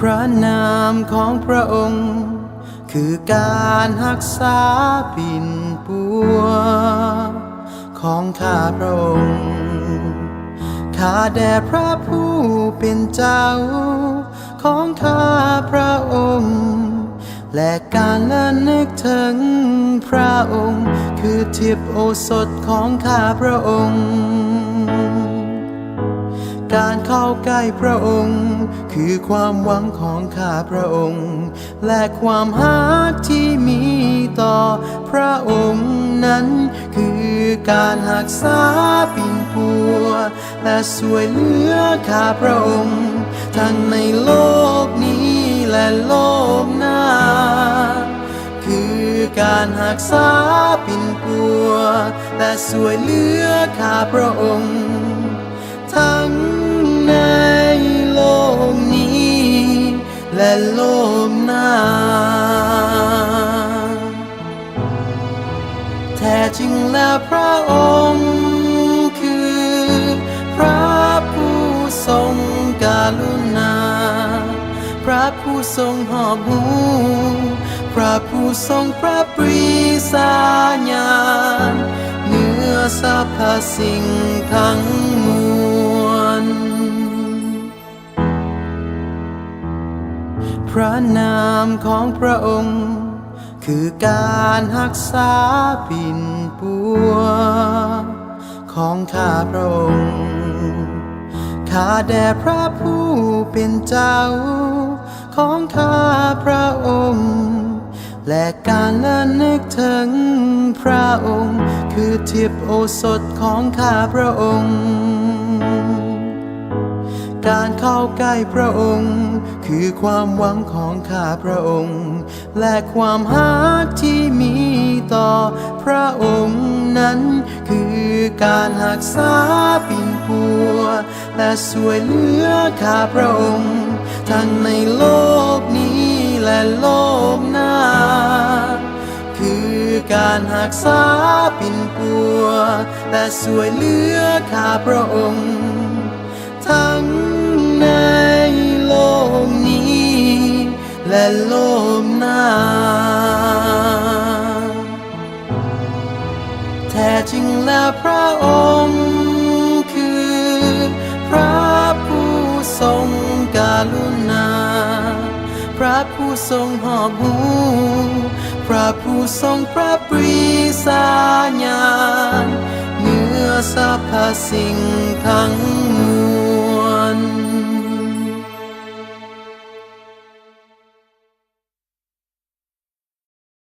พระนามของพระองค์คือการรักษาปิ่นปัวของข้าพระองค์ข้าแด่พระผู้เป็นเจ้าของข้าพระองค์และการระลึกถึงพระองค์คือทิพย์โอสถของข้าพระองค์การเข้าใกล้พระองค์คือความหวังของข้าพระองค์และความรักที่มีต่อพระองค์นั้นคือการรักษาปิ่นปัวและช่วยเหลือข้าพระองค์ทั้งในโลกนี้และโลกหน้าคือการรักษาปิ่นปัวและช่วยเหลือข้าพระองค์ทั้งในโลกนี้และโลกหน้าแท้จริงแล้วพระองค์คือพระผู้ทรงกรุณาพระผู้ทรงหอบหูพระผู้ทรงพระปรีชาญาณเหนือสรรพสิ่งทั้งมวลพระนามของพระองค์คือการรักษาปิ่นปัวของข้าพระองค์ข้าแด่พระผู้เป็นเจ้าของข้าพระองค์และการระลึกถึงพระองค์คือทิพย์โอสถของข้าพระองค์การเข้าใกล้พระองค์คือความหวังของข้าพระองค์และความรักที่มีต่อพระองค์นั้นคือการรักษาปิ่นปัวและช่วยเหลือข้าพระองค์ทั้งในโลกนี้และโลกหน้าคือการรักษาปิ่นปัวและช่วยเหลือข้าพระองค์ทั้งในโลกนี้และโลกหน้าแท้จริงแล้วพระองค์คือพระผู้ทรงกรุณาพระผู้ทรงหอบหูพระผู้ทรงพระปรีชาญาณเหนือสรรพสิ่งทั้ง